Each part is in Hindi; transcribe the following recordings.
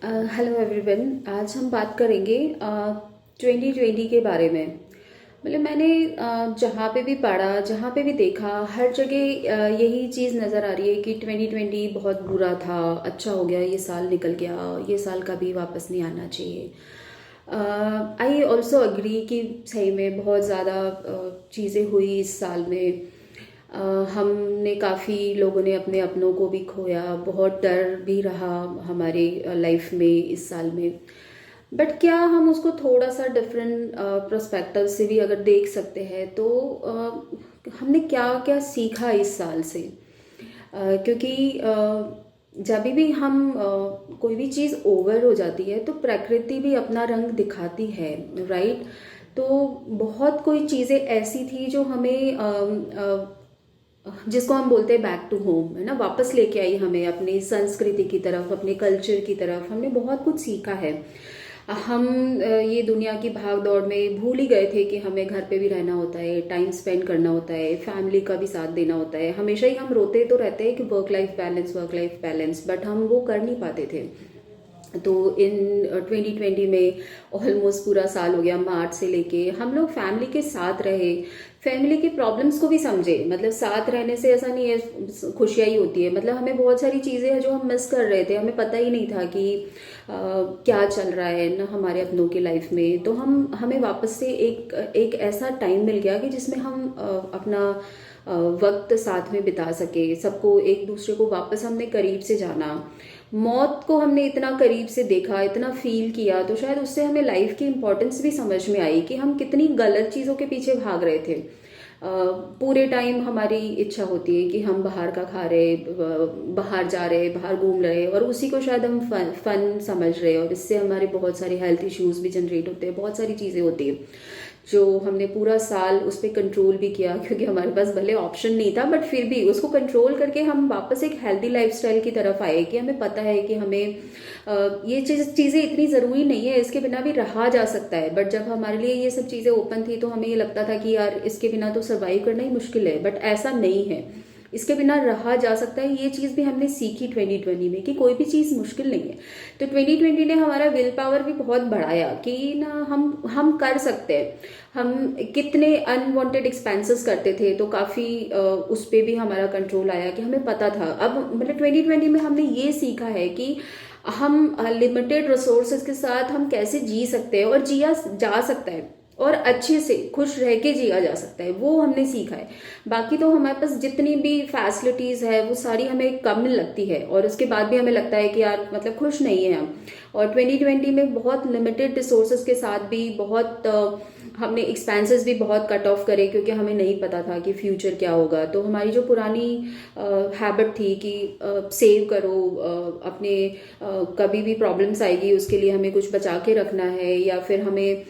Hello everyone. आज हम बात करेंगे 2020 के बारे में। मतलब मैंने जहाँ पे भी पढ़ा, जहाँ पे भी देखा, हर जगह यही चीज़ नज़र आ रही है कि 2020 बहुत बुरा था। अच्छा हो गया, ये साल निकल गया, ये साल कभी वापस नहीं आना चाहिए। आई ऑल्सो अग्री कि सही में बहुत ज़्यादा चीज़ें हुई इस साल में। हमने काफ़ी लोगों ने अपने अपनों को भी खोया, बहुत डर भी रहा हमारे लाइफ में इस साल में। बट क्या हम उसको थोड़ा सा डिफरेंट पर्सपेक्टिव से भी अगर देख सकते हैं तो हमने क्या क्या सीखा इस साल से। क्योंकि जब भी हम कोई भी चीज़ ओवर हो जाती है तो प्रकृति भी अपना रंग दिखाती है, राइट। तो बहुत कोई चीज़ें ऐसी थी जो हमें जिसको हम बोलते हैं बैक टू होम, है ना, वापस लेके आई हमें अपनी संस्कृति की तरफ, अपने कल्चर की तरफ। हमने बहुत कुछ सीखा है। हम ये दुनिया की भाग दौड़ में भूल ही गए थे कि हमें घर पे भी रहना होता है, टाइम स्पेंड करना होता है, फैमिली का भी साथ देना होता है। हमेशा ही हम रोते तो रहते हैं कि work life balance, work life balance, but हम वो कर नहीं पाते थे। तो इन 2020 में ऑलमोस्ट पूरा साल हो गया, मार्च से लेके हम लोग फैमिली के साथ रहे, फैमिली के प्रॉब्लम्स को भी समझे। मतलब साथ रहने से ऐसा नहीं है खुशियाँ ही होती है, मतलब हमें बहुत सारी चीज़ें हैं जो हम मिस कर रहे थे, हमें पता ही नहीं था कि क्या चल रहा है ना हमारे अपनों की लाइफ में। तो हमें वापस से एक एक ऐसा टाइम मिल गया कि जिसमें हम अपना वक्त साथ में बिता सके, सबको एक दूसरे को वापस हमने करीब से जाना, मौत को हमने इतना करीब से देखा, इतना फील किया। तो शायद उससे हमें लाइफ की इम्पोर्टेंस भी समझ में आई कि हम कितनी गलत चीज़ों के पीछे भाग रहे थे। पूरे टाइम हमारी इच्छा होती है कि हम बाहर का खा रहे, बाहर जा रहे, बाहर घूम रहे, और उसी को शायद हम फन समझ रहे हैं, और इससे हमारे बहुत सारे हेल्थ इश्यूज भी जनरेट होते हैं, बहुत सारी चीज़ें होती है जो हमने पूरा साल उस पर कंट्रोल भी किया, क्योंकि हमारे पास भले ऑप्शन नहीं था, बट फिर भी उसको कंट्रोल करके हम वापस एक हेल्दी लाइफस्टाइल की तरफ आए कि हमें पता है कि हमें ये चीज़ें इतनी ज़रूरी नहीं है, इसके बिना भी रहा जा सकता है। बट जब हमारे लिए ये सब चीज़ें ओपन थी तो हमें ये लगता था कि यार इसके बिना तो सर्वाइव करना ही मुश्किल है, बट ऐसा नहीं है, इसके बिना रहा जा सकता है। ये चीज़ भी हमने सीखी 2020 में कि कोई भी चीज़ मुश्किल नहीं है। तो 2020 ने हमारा विल पावर भी बहुत बढ़ाया कि ना हम कर सकते हैं। हम कितने अनवांटेड एक्सपेंसेस करते थे, तो काफ़ी उस पर भी हमारा कंट्रोल आया कि हमें पता था। अब मतलब 2020 में हमने ये सीखा है कि हम लिमिटेड रिसोर्सेज के साथ हम कैसे जी सकते हैं, और जिया जा सकता है, और अच्छे से खुश रह के जिया जा सकता है, वो हमने सीखा है। बाकी तो हमारे पास जितनी भी फैसिलिटीज़ है वो सारी हमें कम लगती है, और उसके बाद भी हमें लगता है कि यार मतलब खुश नहीं है हम। और 2020 में बहुत लिमिटेड रिसोर्सेज के साथ भी बहुत हमने एक्सपेंसेस भी बहुत कट ऑफ करे, क्योंकि हमें नहीं पता था कि फ्यूचर क्या होगा। तो हमारी जो पुरानी हैबिट थी कि सेव करो, अपने कभी भी प्रॉब्लम्स आएगी उसके लिए हमें कुछ बचा के रखना है, या फिर हमें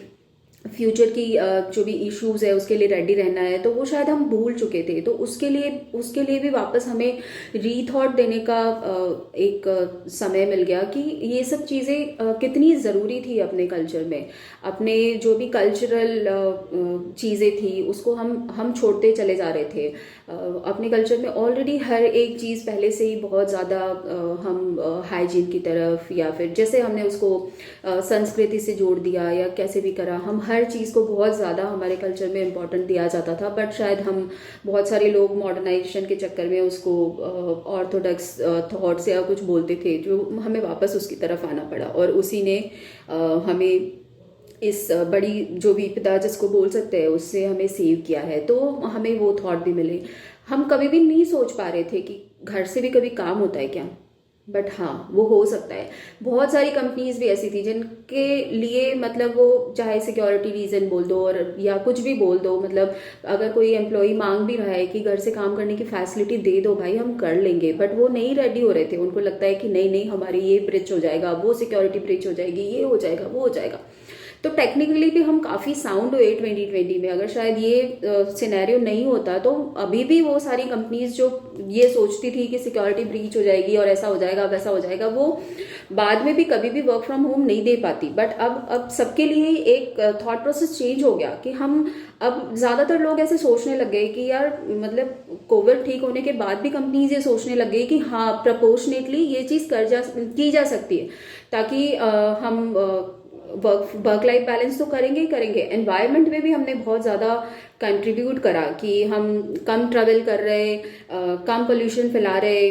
फ्यूचर की जो भी इश्यूज है उसके लिए रेडी रहना है, तो वो शायद हम भूल चुके थे। तो उसके लिए भी वापस हमें रीथॉट देने का एक समय मिल गया कि ये सब चीज़ें कितनी ज़रूरी थी अपने कल्चर में। अपने जो भी कल्चरल चीज़ें थी उसको हम छोड़ते चले जा रहे थे। अपने कल्चर में ऑलरेडी हर एक चीज़ पहले से ही बहुत ज़्यादा हम हाइजीन की तरफ, या फिर जैसे हमने उसको संस्कृति से जोड़ दिया या कैसे भी करा, हम हर चीज़ को बहुत ज़्यादा हमारे कल्चर में इम्पोर्टेंट दिया जाता था। बट शायद हम बहुत सारे लोग मॉडर्नाइजेशन के चक्कर में उसको ऑर्थोडॉक्स थॉट्स या कुछ बोलते थे, जो हमें वापस उसकी तरफ आना पड़ा, और उसी ने हमें इस बड़ी जो विपदा जिसको बोल सकते हैं उससे हमें सेव किया है। तो हमें वो थॉट भी मिले। हम कभी भी नहीं सोच पा रहे थे कि घर से भी कभी काम होता है क्या, बट हाँ वो हो सकता है। बहुत सारी कंपनीज भी ऐसी थी जिनके लिए मतलब वो चाहे सिक्योरिटी रीजन बोल दो और या कुछ भी बोल दो, मतलब अगर कोई एम्प्लॉय मांग भी रहा है कि घर से काम करने की फैसिलिटी दे दो भाई, हम कर लेंगे, बट वो नहीं रेडी हो रहे थे। उनको लगता है कि नहीं नहीं हमारी ये ब्रिच हो जाएगा, वो सिक्योरिटी ब्रिच हो जाएगी, ये हो जाएगा, वो हो जाएगा। तो टेक्निकली भी हम काफ़ी साउंड हुए 2020 में। अगर शायद ये सिनेरियो नहीं होता तो अभी भी वो सारी कंपनीज जो ये सोचती थी कि सिक्योरिटी ब्रीच हो जाएगी और ऐसा हो जाएगा वैसा हो जाएगा, वो बाद में भी कभी भी वर्क फ्रॉम होम नहीं दे पाती, बट अब सबके लिए एक थॉट प्रोसेस चेंज हो गया कि हम अब ज्यादातर लोग ऐसे सोचने लग गए कि यार मतलब कोविड ठीक होने के बाद भी कंपनीज ये सोचने लग गई कि हाँ प्रपोर्शनेटली ये चीज की जा सकती है, ताकि हम वर्क लाइफ बैलेंस तो करेंगे ही करेंगे, एनवायरनमेंट में भी हमने बहुत ज़्यादा कंट्रीब्यूट करा कि हम कम ट्रैवल कर रहे, कम पोल्यूशन फैला रहे,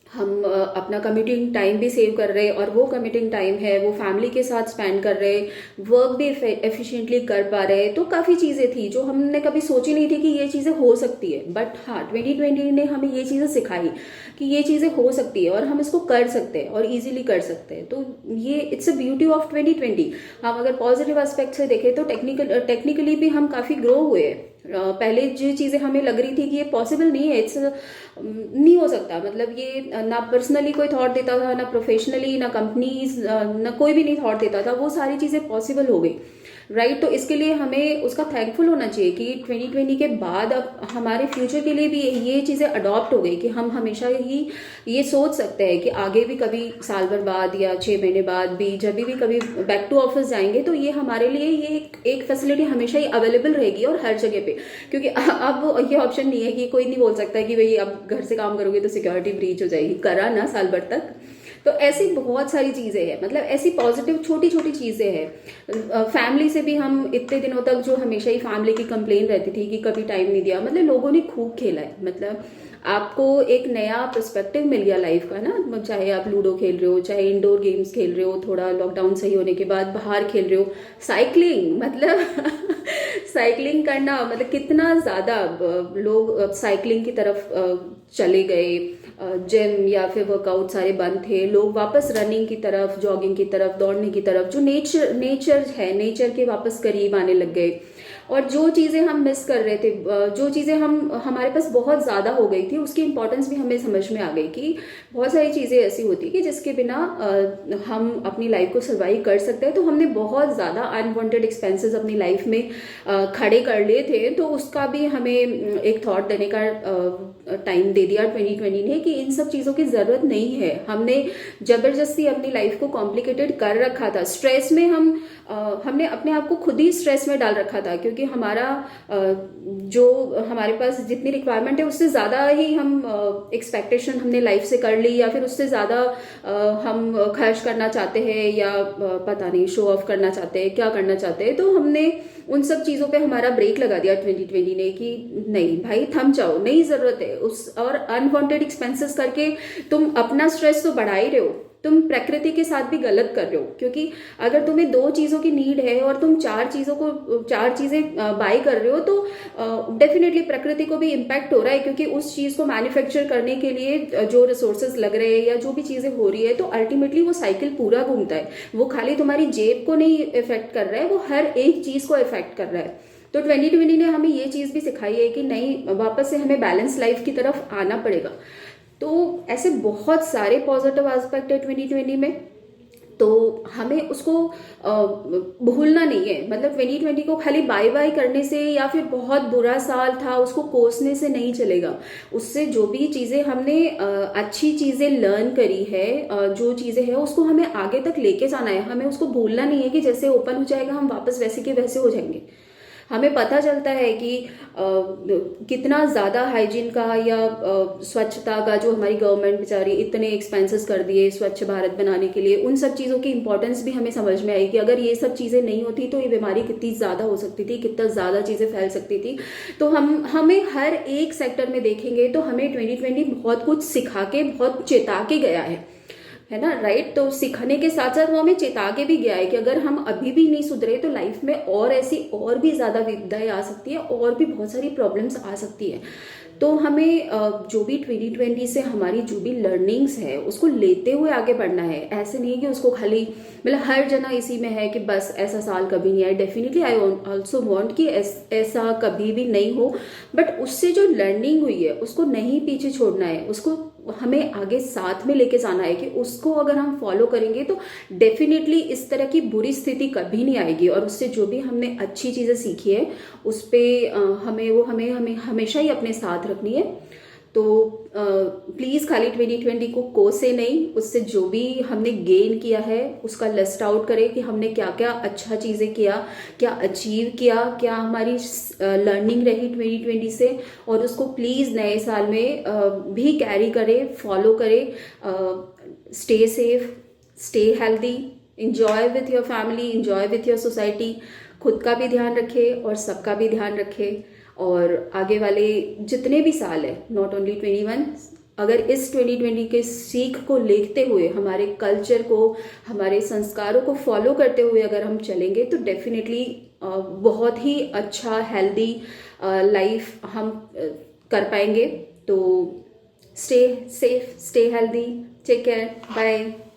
हम अपना कम्यूटिंग टाइम भी सेव कर रहे, और वो कम्यूटिंग टाइम है वो फैमिली के साथ स्पेंड कर रहे, वर्क भी एफिशिएंटली कर पा रहे। तो काफ़ी चीज़ें थी जो हमने कभी सोची नहीं थी कि ये चीज़ें हो सकती है, बट हाँ 2020 ने हमें ये चीज़ें सिखाई कि ये चीज़ें हो सकती है और हम इसको कर सकते हैं और इजीली कर सकते हैं। तो ये इट्स अ ब्यूटी ऑफ 2020। हम अगर पॉजिटिव एस्पेक्ट से देखें तो टेक्निकली भी हम काफ़ी ग्रो हुए हैं। पहले जो चीज़ें हमें लग रही थी कि ये पॉसिबल नहीं है, इट्स नहीं हो सकता, मतलब ये ना पर्सनली कोई थॉट देता था, ना प्रोफेशनली, ना कंपनीज, ना कोई भी नहीं थॉट देता था, वो सारी चीज़ें पॉसिबल हो गई, राइट। तो इसके लिए हमें उसका थैंकफुल होना चाहिए कि 2020 के बाद अब हमारे फ्यूचर के लिए भी ये चीज़ें अडॉप्ट हो गई कि हम हमेशा ही ये सोच सकते हैं कि आगे भी कभी साल भर बाद या 6 महीने बाद भी जब भी कभी बैक टू ऑफिस जाएंगे तो ये हमारे लिए ये एक फैसिलिटी हमेशा ही अवेलेबल रहेगी और हर जगह पे, क्योंकि अब ये ऑप्शन नहीं है कि कोई नहीं बोल सकता कि भाई अब घर से काम करोगे तो सिक्योरिटी ब्रीच हो जाएगी, करा ना साल भर तक। तो ऐसी बहुत सारी चीज़ें हैं, मतलब ऐसी पॉजिटिव छोटी छोटी चीज़ें हैं। फैमिली से भी हम इतने दिनों तक जो हमेशा ही फैमिली की कंप्लेन रहती थी कि कभी टाइम नहीं दिया, मतलब लोगों ने खूब खेला है, मतलब आपको एक नया पर्सपेक्टिव मिल गया लाइफ का ना, चाहे आप लूडो खेल रहे हो, चाहे इंडोर गेम्स खेल रहे हो, थोड़ा लॉकडाउन सही होने के बाद बाहर खेल रहे हो, साइकिलिंग मतलब साइकिलिंग करना, मतलब कितना ज़्यादा लोग साइकिलिंग की तरफ चले गए। जिम या फिर वर्कआउट सारे बंद थे, लोग वापस रनिंग की तरफ, जॉगिंग की तरफ, दौड़ने की तरफ, जो नेचर है, नेचर के वापस करीब आने लग गए। और जो चीज़ें हम मिस कर रहे थे, जो चीज़ें हमारे पास बहुत ज़्यादा हो गई थी, उसकी इंपॉर्टेंस भी हमें समझ में आ गई कि बहुत सारी चीज़ें ऐसी होती कि जिसके बिना हम अपनी लाइफ को सर्वाइव कर सकते हैं। तो हमने बहुत ज़्यादा अनवांटेड एक्सपेंसेस अपनी लाइफ में खड़े कर लिए थे, तो उसका भी हमें एक थॉट देने का टाइम दे दिया 2020 ने कि इन सब चीज़ों की ज़रूरत नहीं है। हमने ज़बरदस्ती अपनी लाइफ को कॉम्प्लिकेटेड कर रखा था, स्ट्रेस में हमने अपने आप को खुद ही स्ट्रेस में डाल रखा था, क्योंकि हमारा जो हमारे पास जितनी रिक्वायरमेंट है उससे ज़्यादा ही हम एक्सपेक्टेशन हमने लाइफ से कर ली, या फिर उससे ज़्यादा हम खर्च करना चाहते हैं, या पता नहीं शो ऑफ करना चाहते हैं, क्या करना चाहते हैं। तो हमने उन सब चीज़ों पे हमारा ब्रेक लगा दिया 2020 ने कि नहीं भाई थम जाओ, नहीं ज़रूरत है उस, और अनवांटेड एक्सपेंसेस करके तुम अपना स्ट्रेस तो बढ़ा ही रहे हो, तुम प्रकृति के साथ भी गलत कर रहे हो। क्योंकि अगर तुम्हें 2 चीज़ों की नीड है और तुम 4 चीज़ें बाय कर रहे हो, तो डेफिनेटली प्रकृति को भी इम्पैक्ट हो रहा है, क्योंकि उस चीज़ को मैन्युफैक्चर करने के लिए जो रिसोर्सेज लग रहे हैं या जो भी चीज़ें हो रही है, तो अल्टीमेटली वो साइकिल पूरा घूमता है, वो खाली तुम्हारी जेब को नहीं इफेक्ट कर रहा है, वो हर एक चीज़ को इफेक्ट कर रहा है। तो 2020 ने हमें ये चीज़ भी सिखाई है कि नहीं, वापस से हमें बैलेंस लाइफ की तरफ आना पड़ेगा। तो ऐसे बहुत सारे पॉजिटिव एस्पेक्ट है 2020 में, तो हमें उसको भूलना नहीं है। मतलब 2020 को खाली बाय बाय करने से या फिर बहुत बुरा साल था उसको कोसने से नहीं चलेगा। उससे जो भी चीज़ें हमने अच्छी चीज़ें लर्न करी है, जो चीज़ें हैं उसको हमें आगे तक लेके जाना है। हमें उसको भूलना नहीं है कि जैसे ओपन हो जाएगा हम वापस वैसे के वैसे हो जाएंगे। हमें पता चलता है कि कितना ज़्यादा हाइजीन का या स्वच्छता का जो हमारी गवर्नमेंट बेचारी इतने एक्सपेंसेस कर दिए स्वच्छ भारत बनाने के लिए, उन सब चीज़ों की इंपॉर्टेंस भी हमें समझ में आई कि अगर ये सब चीज़ें नहीं होती तो ये बीमारी कितनी ज़्यादा हो सकती थी, कितना ज़्यादा चीज़ें फैल सकती थी। तो हमें हर एक सेक्टर में देखेंगे तो हमें 2020 बहुत कुछ सिखा के, बहुत चेता के गया है ना, राइट। तो सीखने के साथ साथ वो हमें चेता के भी गया है कि अगर हम अभी भी नहीं सुधरे तो लाइफ में और ऐसी और भी ज्यादा विपदाएं आ सकती है, और भी बहुत सारी प्रॉब्लम्स आ सकती है। तो हमें जो भी 2020 से हमारी जो भी लर्निंग्स है उसको लेते हुए आगे बढ़ना है। ऐसे नहीं कि उसको खाली, मतलब हर जना इसी में है कि बस ऐसा साल कभी नहीं आए। डेफिनेटली आई ऑल्सो वांट कि ऐसा कभी भी नहीं हो, बट उससे जो लर्निंग हुई है उसको नहीं पीछे छोड़ना है, उसको हमें आगे साथ में लेके जाना है कि उसको अगर हम फॉलो करेंगे तो डेफिनेटली इस तरह की बुरी स्थिति कभी नहीं आएगी। और उससे जो भी हमने अच्छी चीज़ें सीखी है उस पर हमें हमेशा ही अपने साथ रखनी है। तो प्लीज़ खाली 2020 को कोसे नहीं, उससे जो भी हमने गेन किया है उसका लिस्ट आउट करें कि हमने क्या क्या अच्छा चीज़ें किया, क्या अचीव किया, क्या हमारी लर्निंग रही 2020 से, और उसको प्लीज़ नए साल में भी कैरी करें, फॉलो करें। Stay safe, stay healthy, enjoy with your family, enjoy with your society. खुद का भी ध्यान रखें और सबका भी ध्यान रखें। और आगे वाले जितने भी साल है, नॉट ओनली 21, अगर इस 2020 के सीख को लेते हुए, हमारे कल्चर को, हमारे संस्कारों को फॉलो करते हुए अगर हम चलेंगे तो डेफिनेटली बहुत ही अच्छा हेल्दी लाइफ हम कर पाएंगे। तो stay safe, stay healthy, take care, bye.